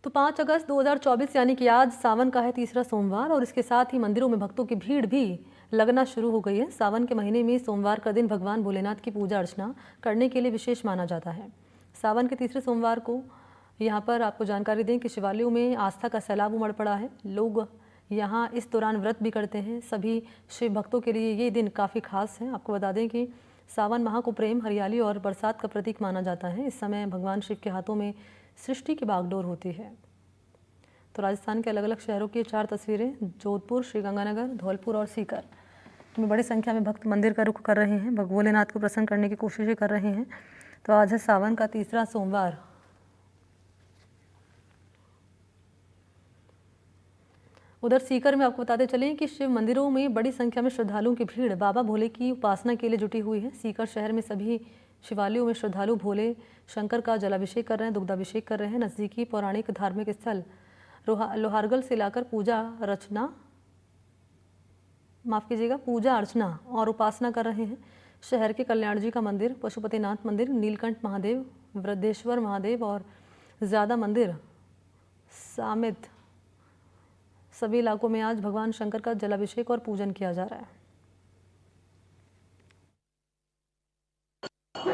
तो 5 अगस्त 2024 यानी कि आज सावन का है तीसरा सोमवार और इसके साथ ही मंदिरों में भक्तों की भीड़ भी लगना शुरू हो गई है। सावन के महीने में सोमवार का दिन भगवान भोलेनाथ की पूजा अर्चना करने के लिए विशेष माना जाता है। सावन के तीसरे सोमवार को यहाँ पर आपको जानकारी दें कि शिवालयों में आस्था का सैलाब उमड़ पड़ा है। लोग यहाँ इस दौरान व्रत भी करते हैं। सभी शिव भक्तों के लिए ये दिन काफ़ी खास है। आपको बता दें कि सावन माह को प्रेम, हरियाली और बरसात का प्रतीक माना जाता है। इस समय भगवान शिव के हाथों में सृष्टि की बागडोर होती है। तो राजस्थान के अलग अलग शहरों की 4 तस्वीरें, जोधपुर, श्रीगंगानगर, धौलपुर और सीकर में बड़ी संख्या में भक्त मंदिर का रुख कर रहे हैं, भोलेनाथ को प्रसन्न करने की कोशिशें कर रहे हैं। तो आज है सावन का तीसरा सोमवार। उधर सीकर में आपको बताते चलें कि शिव मंदिरों में बड़ी संख्या में श्रद्धालुओं की भीड़ बाबा भोले की उपासना के लिए जुटी हुई है। सीकर शहर में सभी शिवालयों में श्रद्धालु भोले शंकर का जलाभिषेक कर रहे हैं, दुग्धाभिषेक कर रहे हैं। नज़दीकी पौराणिक धार्मिक स्थल लोहारगल से लाकर पूजा अर्चना और उपासना कर रहे हैं। शहर के कल्याण जी का मंदिर, पशुपतिनाथ मंदिर, नीलकंठ महादेव, वृद्धेश्वर महादेव और ज़्यादा मंदिर समेत सभी इलाकों में आज भगवान शंकर का जलाभिषेक और पूजन किया जा रहा है।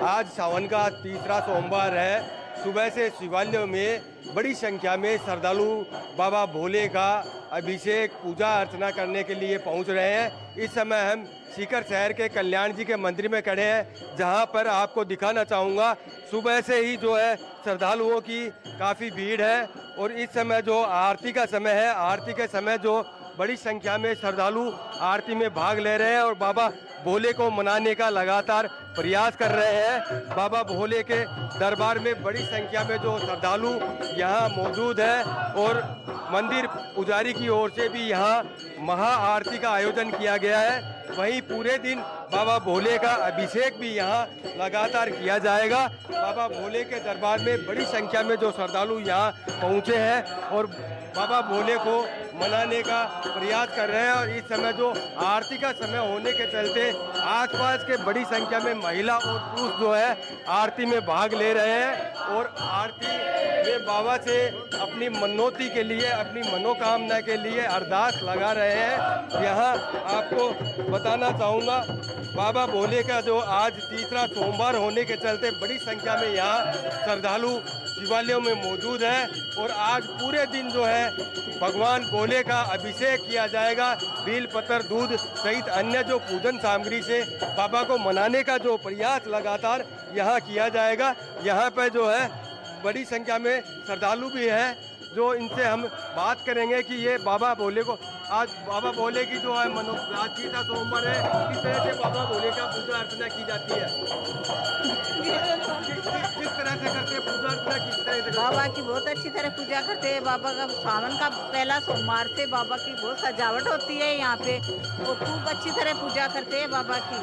आज सावन का तीसरा सोमवार है। सुबह से शिवालयों में बड़ी संख्या में श्रद्धालु बाबा भोले का अभिषेक, पूजा अर्चना करने के लिए पहुंच रहे हैं। इस समय हम सीकर शहर के कल्याण जी के मंदिर में खड़े हैं, जहां पर आपको दिखाना चाहूँगा सुबह से ही जो है श्रद्धालुओं की काफ़ी भीड़ है। और इस समय जो आरती का समय है, आरती के समय जो बड़ी संख्या में श्रद्धालु आरती में भाग ले रहे हैं और बाबा भोले को मनाने का लगातार प्रयास कर रहे हैं। बाबा भोले के दरबार में बड़ी संख्या में जो श्रद्धालु यहाँ मौजूद है और मंदिर पुजारी की ओर से भी यहाँ महा आरती का आयोजन किया गया है। वहीं पूरे दिन बाबा भोले का अभिषेक भी यहाँ लगातार किया जाएगा। बाबा भोले के दरबार में बड़ी संख्या में जो श्रद्धालु यहाँ पहुँचे हैं और बाबा भोले को मनाने का प्रयास कर रहे हैं। और इस समय जो आरती का समय होने के चलते आसपास के बड़ी संख्या में महिला और पुरुष जो है आरती में भाग ले रहे हैं और आरती में बाबा से अपनी मनोती के लिए, अपनी मनोकामना के लिए अरदास लगा रहे हैं। यहाँ आपको बताना चाहूँगा बाबा भोले का जो आज तीसरा सोमवार होने के चलते बड़ी संख्या में यहाँ श्रद्धालु शिवालयों में मौजूद है और आज पूरे दिन जो है भगवान भोले का अभिषेक किया जाएगा। बेल पत्र, दूध सहित अन्य जो पूजन सामग्री से बाबा को मनाने का जो प्रयास लगातार यहाँ किया जाएगा। यहाँ पर जो है बड़ी संख्या में श्रद्धालु भी हैं, जो इनसे हम बात करेंगे कि ये बाबा भोले को आज बाबा भोले की जो है आज तीसरा सोमवार है, किस तरह से बाबा भोले का पूजा अर्चना की जाती है? किस तरह से करते हैं पूजा अर्चना? किस तरह से? बाबा की बहुत अच्छी तरह पूजा करते हैं। बाबा का सावन का पहला सोमवार से बाबा की बहुत सजावट होती है यहाँ पे और खूब अच्छी तरह पूजा करते हैं बाबा की।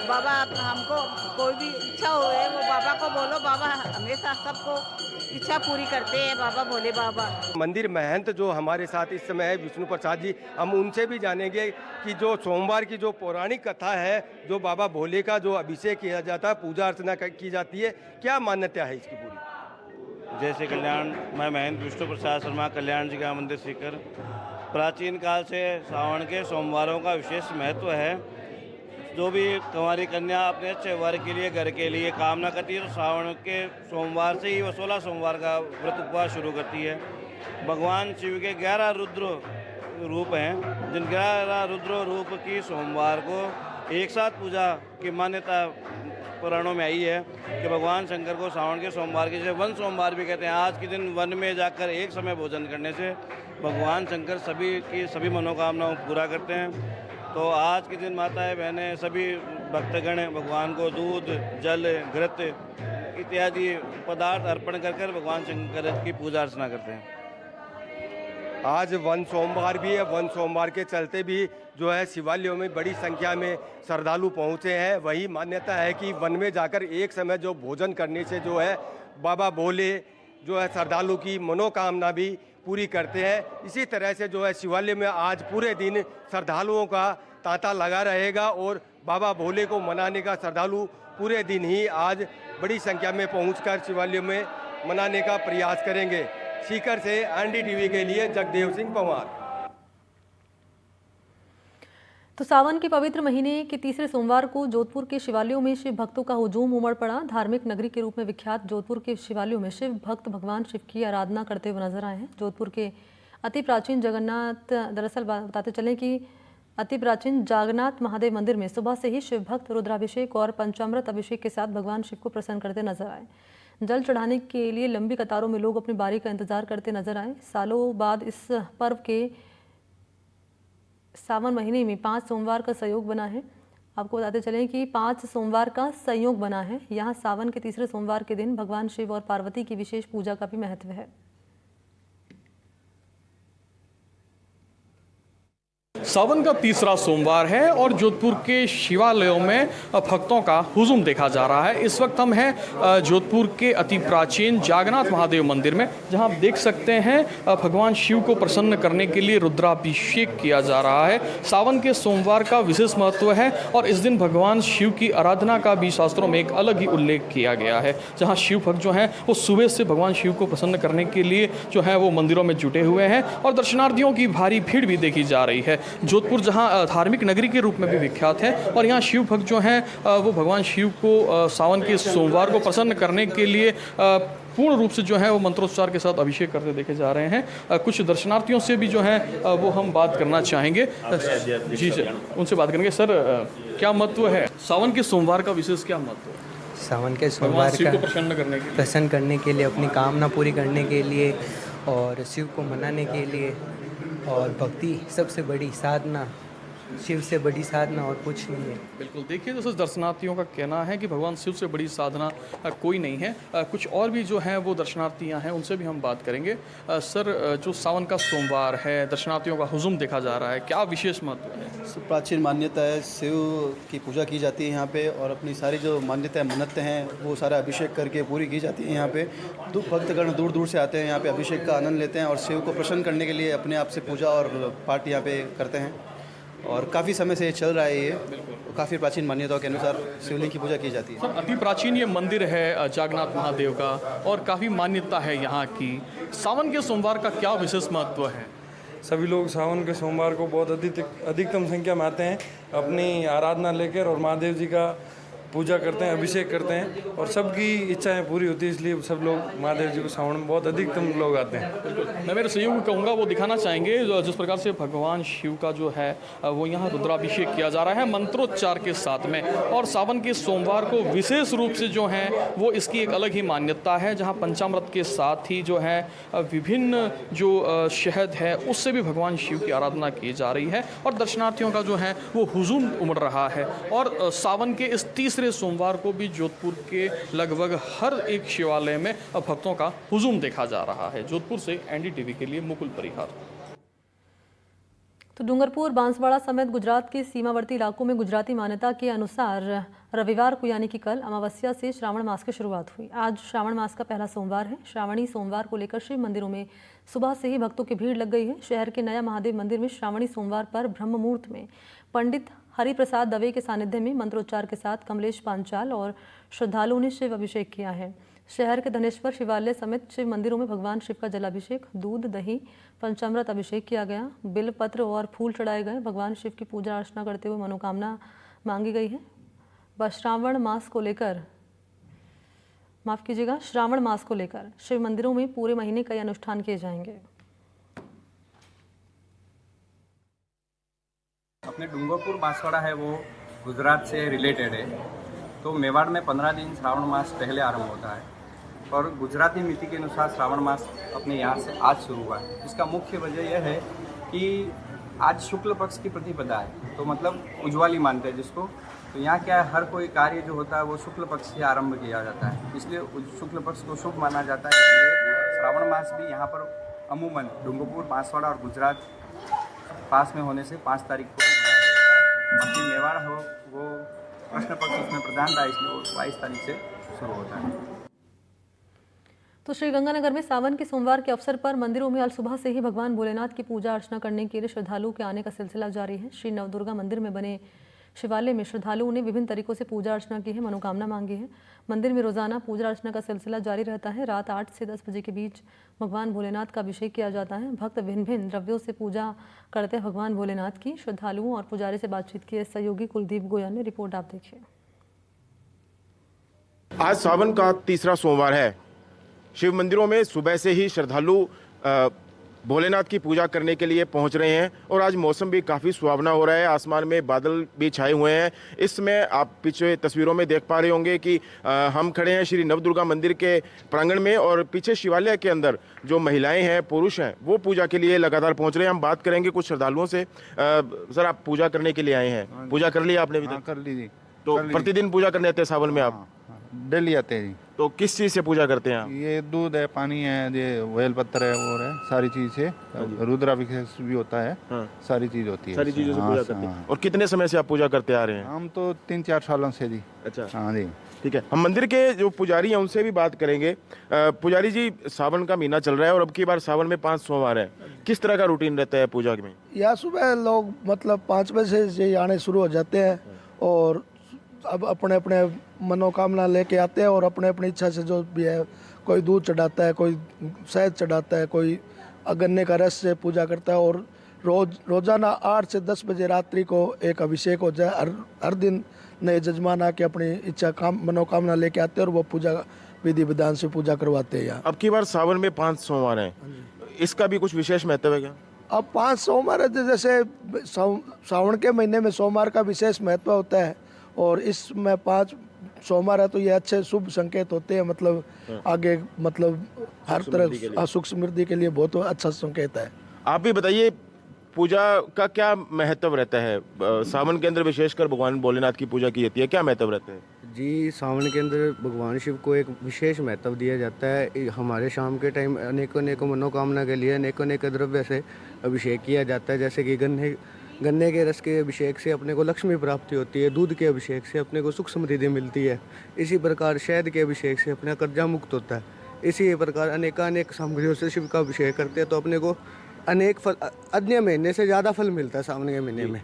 बाबा हमको कोई भी इच्छा हो वो बाबा को बोलो, बाबा हमेशा सबको इच्छा पूरी करते हैं बाबा भोले बाबा। मंदिर महंत जो हमारे साथ इस समय है विष्णु प्रसाद जी, हम उनसे भी जानेंगे कि जो सोमवार की जो पौराणिक कथा है, जो बाबा भोले का जो अभिषेक किया जाता है, पूजा अर्चना की जाती है, क्या मान्यता है इसकी पूरी? जय श्री कल्याण। मैं महंत विष्णु प्रसाद शर्मा, कल्याण जी का मंदिर सीकर। प्राचीन काल से सावन के सोमवारों का विशेष महत्व है। जो भी कुंवारी कन्या अपने अच्छे वर के लिए, घर के लिए कामना करती है तो सावन के सोमवार से ही वो 16 सोमवार का व्रत उपवास शुरू करती है। भगवान शिव के 11 रुद्र रूप हैं, जिन 11 रुद्र रूप की सोमवार को एक साथ पूजा की मान्यता पुराणों में आई है कि भगवान शंकर को सावन के सोमवार के, जैसे वन सोमवार भी कहते हैं, आज के दिन वन में जाकर एक समय भोजन करने से भगवान शंकर सभी मनोकामनाओं पूरा करते हैं। तो आज के दिन माताएं, बहनें, सभी भक्तगण भगवान को दूध, जल, घृत इत्यादि पदार्थ अर्पण कर भगवान शंकर की पूजा अर्चना करते हैं। आज वन सोमवार भी है। वन सोमवार के चलते भी जो है शिवालयों में बड़ी संख्या में श्रद्धालु पहुंचे हैं। वही मान्यता है कि वन में जाकर एक समय जो भोजन करने से जो है बाबा भोले जो है श्रद्धालु की मनोकामना भी पूरी करते हैं। इसी तरह से जो है शिवालय में आज पूरे दिन श्रद्धालुओं का तांता लगा रहेगा और बाबा भोले को मनाने का श्रद्धालु पूरे दिन ही आज बड़ी संख्या में पहुंचकर शिवालय में मनाने का प्रयास करेंगे। सीकर से NDTV के लिए जगदेव सिंह पंवार। तो सावन के पवित्र महीने के तीसरे सोमवार को जोधपुर के शिवालयों में शिव भक्तों का हुजूम उमड़ पड़ा। धार्मिक नगरी के रूप में विख्यात जोधपुर के शिवालयों में शिव भक्त भगवान शिव की आराधना करते हुए नजर आए हैं। जोधपुर के अति प्राचीन जगन्नाथ, दरअसल बताते चलें कि अति प्राचीन जागन्नाथ महादेव मंदिर में सुबह से ही शिव भक्त रुद्राभिषेक और पंचामृत अभिषेक के साथ भगवान शिव को प्रसन्न करते नजर आए। जल चढ़ाने के लिए लंबी कतारों में लोग अपनी बारी का इंतजार करते नजर आए। सालों बाद इस पर्व के सावन महीने में 5 सोमवार का संयोग बना है। आपको बताते चलें कि 5 सोमवार का संयोग बना है। यहाँ सावन के तीसरे सोमवार के दिन भगवान शिव और पार्वती की विशेष पूजा का भी महत्व है। सावन का तीसरा सोमवार है और जोधपुर के शिवालयों में भक्तों का हुजूम देखा जा रहा है। इस वक्त हम हैं जोधपुर के अति प्राचीन जागन्नाथ महादेव मंदिर में, जहां आप देख सकते हैं भगवान शिव को प्रसन्न करने के लिए रुद्राभिषेक किया जा रहा है। सावन के सोमवार का विशेष महत्व है और इस दिन भगवान शिव की आराधना का भी शास्त्रों में एक अलग ही उल्लेख किया गया है, जहाँ शिव भक्त जो हैं वो सुबह से भगवान शिव को प्रसन्न करने के लिए जो है वो मंदिरों में जुटे हुए हैं और दर्शनार्थियों की भारी भीड़ भी देखी जा रही है। जोधपुर जहां धार्मिक नगरी के रूप में भी विख्यात है और यहाँ शिव भक्त जो हैं वो भगवान शिव को सावन के सोमवार को प्रसन्न करने के लिए पूर्ण रूप से जो है वो मंत्रोच्चार के साथ अभिषेक करते देखे जा रहे हैं। कुछ दर्शनार्थियों से भी जो है वो हम बात करना चाहेंगे। जी सर, उनसे बात करेंगे। सर, क्या महत्व है सावन के सोमवार का, विशेष क्या महत्व है सावन के सोमवार का? प्रसन्न करने के लिए, अपनी कामना पूरी करने के लिए और शिव को मनाने के लिए। और भक्ति सबसे बड़ी साधना, शिव से बड़ी साधना और कुछ नहीं है। बिल्कुल, देखिए जैसे दर्शनार्थियों का कहना है कि भगवान शिव से बड़ी साधना कोई नहीं है। कुछ और भी जो हैं वो दर्शनार्थियां हैं, उनसे भी हम बात करेंगे। सर, जो सावन का सोमवार है, दर्शनार्थियों का हुजूम देखा जा रहा है, क्या विशेष महत्व है? प्राचीन मान्यता है, शिव की पूजा की जाती है यहाँ पे और अपनी सारी जो मान्यताएं मन्नतें हैं वो सारा अभिषेक करके पूरी की जाती है यहाँ पे। भक्तगण दूर दूर से आते हैं यहाँ पे, अभिषेक का आनंद लेते हैं और शिव को प्रसन्न करने के लिए अपने आप से पूजा और पाठ यहाँ पे करते हैं और काफ़ी समय से ये चल रहा है। ये काफ़ी प्राचीन मान्यताओं के अनुसार शिवलिंग की पूजा की जाती है। सर, अति प्राचीन ये मंदिर है जागन्नाथ महादेव का और काफ़ी मान्यता है यहाँ की। सावन के सोमवार का क्या विशेष महत्व है? सभी लोग सावन के सोमवार को बहुत अधिकतम संख्या में आते हैं, अपनी आराधना लेकर और महादेव जी का पूजा करते हैं, अभिषेक करते हैं और सबकी इच्छाएं पूरी होती है, इसलिए सब लोग महादेव जी को सावन में बहुत अधिकतम लोग आते हैं। बिल्कुल, मैं मेरे सहयोगी को कहूँगा वो दिखाना चाहेंगे जिस प्रकार से भगवान शिव का जो है वो यहाँ रुद्राभिषेक किया जा रहा है मंत्रोच्चार के साथ में। और सावन के सोमवार को विशेष रूप से जो है वो इसकी एक अलग ही मान्यता है, जहाँ पंचामृत के साथ ही जो है विभिन्न जो शहद है उससे भी भगवान शिव की आराधना की जा रही है और दर्शनार्थियों का जो है वो हुजूम उमड़ रहा है। और सावन के इस तीसरे सोमवार को भी जोधपुर के लगभग हर एक शिवालय में भक्तों का हुजूम देखा जा रहा है। जोधपुर से NDTV के लिए मुकुल परिहार। तो डूंगरपुर, बांसवाड़ा समेत गुजरात के सीमावर्ती इलाकों में गुजराती मान्यता के अनुसार रविवार को यानी कि कल अमावस्या से श्रावण मास की शुरुआत हुई। आज श्रावण मास का पहला सोमवार है। श्रावणी सोमवार को लेकर शिव मंदिरों में सुबह से ही भक्तों की भीड़ लग गई है। शहर के नया महादेव मंदिर में श्रावणी सोमवार पर ब्रह्म मुहूर्त में पंडित हरिप्रसाद दवे के सानिध्य में मंत्रोच्चार के साथ कमलेश पांचाल और श्रद्धालुओं ने शिव अभिषेक किया है। शहर के धनेश्वर शिवालय समेत शिव मंदिरों में भगवान शिव का जलाभिषेक, दूध, दही, पंचामृत अभिषेक किया गया। बिल पत्र और फूल चढ़ाए गए। भगवान शिव की पूजा अर्चना करते हुए मनोकामना मांगी गई है। बस श्रावण मास को लेकर श्रावण मास को लेकर शिव मंदिरों में पूरे महीने कई अनुष्ठान किए जाएंगे। अपने डूंगरपुर बांसवाड़ा है वो गुजरात से रिलेटेड है, तो मेवाड़ में 15 दिन श्रावण मास पहले आरंभ होता है और गुजराती मिति के अनुसार श्रावण मास अपने यहाँ से आज शुरू हुआ है। इसका मुख्य वजह यह है कि आज शुक्ल पक्ष की प्रतिपदा है, तो मतलब उज्ज्वली मानते हैं जिसको। तो यहाँ क्या है, हर कोई कार्य जो होता है वो शुक्ल पक्ष से आरंभ किया जाता है, इसलिए शुक्ल पक्ष को शुभ माना जाता है। इसलिए श्रावण मास भी यहाँ पर अमूमन डूंगरपुर, बांसवाड़ा और गुजरात पास में होने से 5 तारीख को मनाया जाता है। बाकी मेवाड़ हो वो कृष्ण पक्ष उसमें प्रधान था, इसलिए वो 22 तारीख से शुरू होता है। तो श्रीगंगानगर में सावन के सोमवार के अवसर पर मंदिरों में आज सुबह से ही भगवान भोलेनाथ की पूजा अर्चना करने के लिए श्रद्धालुओं के आने का सिलसिला जारी है। श्री नवदुर्गा मंदिर में बने शिवालय में श्रद्धालुओं ने विभिन्न तरीकों से पूजा अर्चना की है, मनोकामना मांगी है। मंदिर में रोजाना पूजा अर्चना का सिलसिला जारी रहता है। रात 8 से 10 बजे के बीच भगवान भोलेनाथ का अभिषेक किया जाता है। भक्त भिन्न भिन्न द्रव्यों से पूजा करते हैं भगवान भोलेनाथ की। श्रद्धालुओं और पुजारी से बातचीत की सहयोगी कुलदीप गोयल ने रिपोर्ट आप देखिए। आज सावन का तीसरा सोमवार है। शिव मंदिरों में सुबह से ही श्रद्धालु भोलेनाथ की पूजा करने के लिए पहुंच रहे हैं और आज मौसम भी काफ़ी सुहावना हो रहा है। आसमान में बादल भी छाए हुए हैं। इस समय आप पीछे तस्वीरों में देख पा रहे होंगे कि हम खड़े हैं श्री नवदुर्गा मंदिर के प्रांगण में और पीछे शिवालय के अंदर जो महिलाएं हैं, पुरुष हैं, वो पूजा के लिए लगातार पहुंच रहे हैं। हम बात करेंगे कुछ श्रद्धालुओं से। सर, आप पूजा करने के लिए आए हैं, पूजा कर ली आपने? अभी तक कर ली। तो प्रतिदिन पूजा करने आते हैं सावन में आप? डेली आते हैं जी। तो किस चीज़ से पूजा करते हैं आप? ये दूध है, पानी है, ये वेल पत्थर है और है, सारी चीज़ से। रुद्राभिषेक भी होता है। हाँ। सारी चीज़ होती है, सारी चीज़ों से पूजा करते हैं। और कितने समय से आप पूजा करते आ रहे हैं? हम तो 3-4 सालों से जी। अच्छा, हाँ जी। ठीक है। हम मंदिर के जो पुजारी हैं उनसे भी बात करेंगे। पुजारी जी, सावन का महीना चल रहा है और अब की बार सावन में 5 सोमवार है। किस तरह का रूटीन रहता है पूजा में? यहाँ सुबह लोग मतलब 5 बजे से आने शुरू हो जाते हैं और अब अपने अपने मनोकामना लेके आते हैं और अपने अपनी इच्छा से जो भी है, कोई दूध चढ़ाता है, कोई शहद चढ़ाता है, कोई गन्ने का रस से पूजा करता है। और रोजाना 8 से 10 बजे रात्रि को एक अभिषेक हो जाए। हर दिन नए जजमान आके अपनी इच्छा मनोकामना लेके आते हैं और वो पूजा विधि विधान से पूजा करवाते हैं। यहाँ अब की बार सावन में 5 सोमवार हैं, इसका भी कुछ विशेष महत्व है क्या? अब 5 सोमवार है, जैसे सावन के महीने में सोमवार का विशेष महत्व होता है और इसमें 5 सोमवार है तो ये अच्छे शुभ संकेत होते हैं। मतलब आगे मतलब हर तरह सुख समृद्धि के लिए बहुत अच्छा संकेत है। आप भी बताइए, पूजा का क्या महत्व रहता है? सावन के अंदर विशेषकर भगवान भोलेनाथ की पूजा की जाती है, क्या महत्व रहता है? जी, सावन के अंदर भगवान शिव को एक विशेष महत्व दिया जाता है। हमारे शाम के टाइम अनेकों मनोकामना के लिए अनेकों द्रव्य से अभिषेक किया जाता है। जैसे कि गन्ने के रस के अभिषेक से अपने को लक्ष्मी प्राप्ति होती है, दूध के अभिषेक से अपने को सुख समृद्धि मिलती है। इसी प्रकार शहद के अभिषेक से अपना कर्जा मुक्त होता है। इसी प्रकार अनेक सामग्रियों से शिव का अभिषेक करते हैं तो अपने को अनेक फल, अन्य महीने से ज़्यादा फल मिलता है सावन के महीने में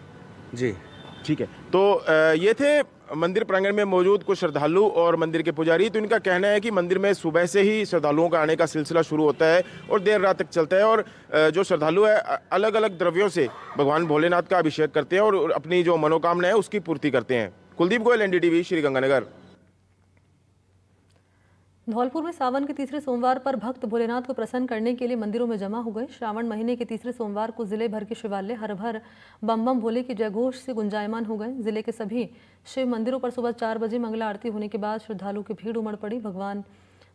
जी। ठीक है। तो ये थे मंदिर प्रांगण में मौजूद कुछ श्रद्धालु और मंदिर के पुजारी। तो इनका कहना है कि मंदिर में सुबह से ही श्रद्धालुओं का आने का सिलसिला शुरू होता है और देर रात तक चलता है। और जो श्रद्धालु है अलग अलग द्रव्यों से भगवान भोलेनाथ का अभिषेक करते हैं और अपनी जो मनोकामना है उसकी पूर्ति करते हैं। कुलदीप गोयल, NDTV, श्रीगंगानगर। धौलपुर में सावन के तीसरे सोमवार पर भक्त भोलेनाथ को प्रसन्न करने के लिए मंदिरों में जमा हो गए। श्रावण महीने के तीसरे सोमवार को जिले भर के शिवालय हर भर बम बम भोले की जयघोष से गुंजायमान हो गए। जिले के सभी शिव मंदिरों पर सुबह 4 बजे मंगला आरती होने के बाद श्रद्धालुओं की भीड़ उमड़ पड़ी। भगवान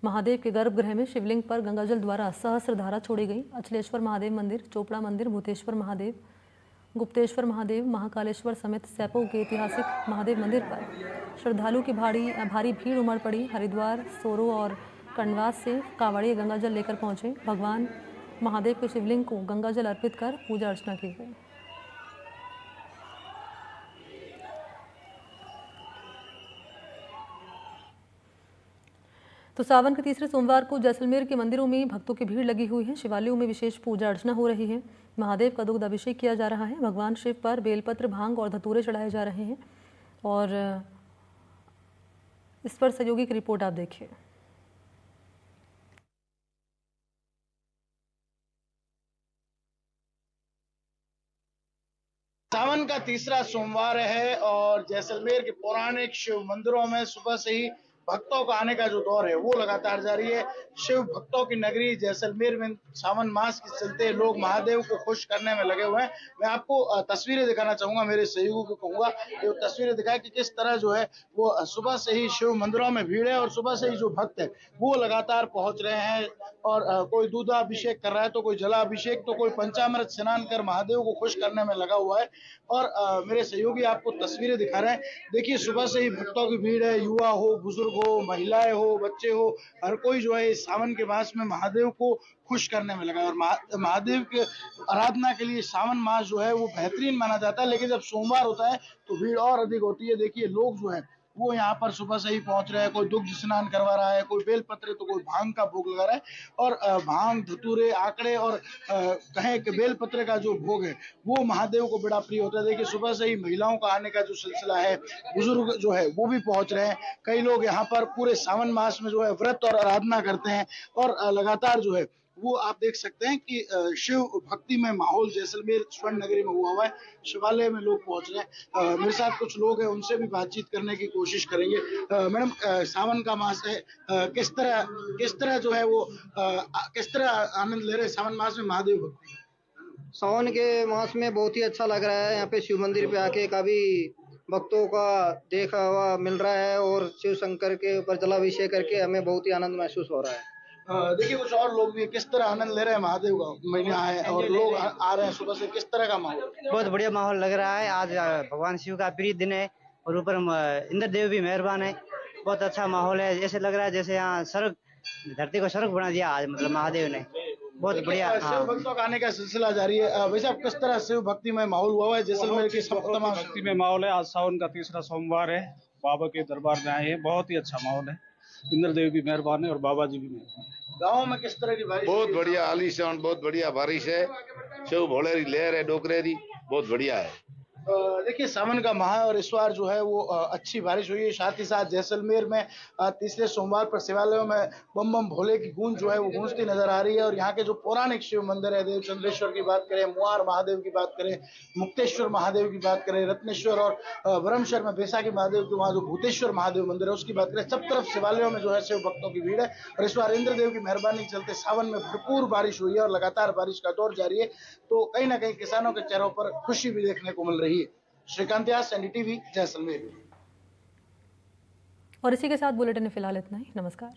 महादेव के गर्भगृह में शिवलिंग पर गंगाजल द्वारा सहस्त्र धारा छोड़ी गई। अचलेश्वर महादेव मंदिर, चोपड़ा मंदिर, भूतेश्वर महादेव, गुप्तेश्वर महादेव, महाकालेश्वर समेत सैंपो के ऐतिहासिक महादेव मंदिर पर श्रद्धालुओं की भारी भीड़ उमड़ पड़ी। हरिद्वार, सोरो और कण्वास से कांवड़िए गंगाजल लेकर पहुंचे। भगवान महादेव के शिवलिंग को गंगाजल अर्पित कर पूजा अर्चना की गई। तो सावन के तीसरे सोमवार को जैसलमेर के मंदिरों में भक्तों की भीड़ लगी हुई है। शिवालयों में विशेष पूजा अर्चना हो रही है। महादेव का दुग्ध अभिषेक किया जा रहा है। भगवान शिव पर बेलपत्र, भांग और धतूरे चढ़ाए जा रहे हैं। और इस पर सहयोगी की रिपोर्ट आप देखिए। सावन का तीसरा सोमवार है और जैसलमेर के पौराणिक शिव मंदिरों में सुबह से ही भक्तों का आने का जो दौर है वो लगातार जारी है। शिव भक्तों की नगरी जैसलमेर में सावन मास के चलते लोग महादेव को खुश करने में लगे हुए हैं। मैं आपको तस्वीरें दिखाना चाहूंगा, मेरे सहयोगी को कहूंगा कि वो तस्वीरें दिखाए कि किस तरह जो है वो सुबह से ही शिव मंदिरों में भीड़ है और सुबह से ही जो भक्त है वो लगातार पहुंच रहे हैं। और कोई दूधाभिषेक कर रहा है तो कोई जलाभिषेक तो कोई पंचामृत स्नान कर महादेव को खुश करने में लगा हुआ है। और मेरे सहयोगी आपको तस्वीरें दिखा रहे हैं। देखिए, सुबह से ही भक्तों की भीड़ है। युवा हो, बुजुर्ग हो, महिलाएं हो, बच्चे हो, हर कोई जो है इस सावन के मास में महादेव को खुश करने में लगा है। और महादेव के आराधना के लिए सावन मास जो है वो बेहतरीन माना जाता है। लेकिन जब सोमवार होता है तो भीड़ और अधिक होती है। देखिए, लोग जो है वो यहाँ पर सुबह से ही पहुंच रहे हैं। कोई दुग्ध स्नान करवा रहा है, कोई बेलपत्र तो कोई भांग का भोग लगा रहा है। और भांग, धतूरे, आंकड़े और कहें कि बेलपत्र का जो भोग है वो महादेव को बड़ा प्रिय होता है। देखिए सुबह से ही महिलाओं का आने का जो सिलसिला है, बुजुर्ग जो है वो भी पहुंच रहे हैं। कई लोग यहाँ पर पूरे सावन मास में जो है व्रत और आराधना करते हैं और लगातार जो है वो आप देख सकते हैं कि शिव भक्ति में माहौल जैसलमेर स्वर्ण नगरी में हुआ है। शिवालय में लोग पहुंच रहे हैं। मेरे साथ कुछ लोग हैं, उनसे भी बातचीत करने की कोशिश करेंगे। मैडम, सावन का मास है, किस तरह जो है वो किस तरह आनंद ले रहे हैं सावन मास में महादेव भक्ति? सावन के मास में बहुत ही अच्छा लग रहा है। यहाँ पे शिव मंदिर पे आके काफी भक्तों का देखा हुआ मिल रहा है और शिव शंकर के ऊपर जलाभिषेक करके हमें बहुत ही आनंद महसूस हो रहा है। देखिए कुछ और लोग भी किस तरह आनंद ले रहे हैं महादेव का महीना है और लोग आ रहे हैं सुबह से, किस तरह का माहौल? बहुत बढ़िया माहौल लग रहा है। आज भगवान शिव का प्रिय दिन है और ऊपर इंद्र देव भी मेहरबान है। बहुत अच्छा माहौल है, जैसे लग रहा है जैसे यहाँ स्वर्ग, धरती को स्वर्ग बना दिया आज, मतलब महादेव ने। बहुत बढ़िया। शिव भक्तों का आने का सिलसिला जारी है। वैसे आप किस तरह शिव भक्ति में माहौल हुआ है जैसलमेर की सप्तमा भक्ति में माहौल है। आज सावन का तीसरा सोमवार है, बाबा के दरबार में आए हैं। बहुत ही अच्छा माहौल है, इंद्र देव भी मेहरबान है और बाबा जी भी मेहरबान है। गाँव में किस तरह की बारिश? बहुत बढ़िया, आलीशान बहुत बढ़िया बारिश है। शिव भोले री लहर है, डोकरे दी बहुत बढ़िया है। देखिए सावन का माह है और इस बार जो है वो अच्छी बारिश हुई है। साथ ही साथ जैसलमेर में तीसरे सोमवार पर शिवालयों में बम बम भोले की गूंज जो है वो गूंजती नजर आ रही है। और यहाँ के जो पौराणिक शिव मंदिर है, देवचंद्रेश्वर की बात करें, मुआर महादेव की बात करें, मुक्तेश्वर महादेव की बात करें, रत्नेश्वर और ब्रह्मशर में बैसाखी महादेव के वहाँ जो भूतेश्वर महादेव मंदिर है उसकी बात करें, सब तरफ शिवालयों में जो है शिव भक्तों की भीड़ है। और इस बार इंद्रदेव की मेहरबानी के चलते सावन में भरपूर बारिश हुई है और लगातार बारिश का दौर जारी है। तो कहीं ना कहीं किसानों के चेहरों पर खुशी भी देखने को मिल रही है। श्रीकांत व्यास, एनडीटीवी, जैसलमेर। और इसी के साथ बुलेटिन में फिलहाल इतना ही। नमस्कार।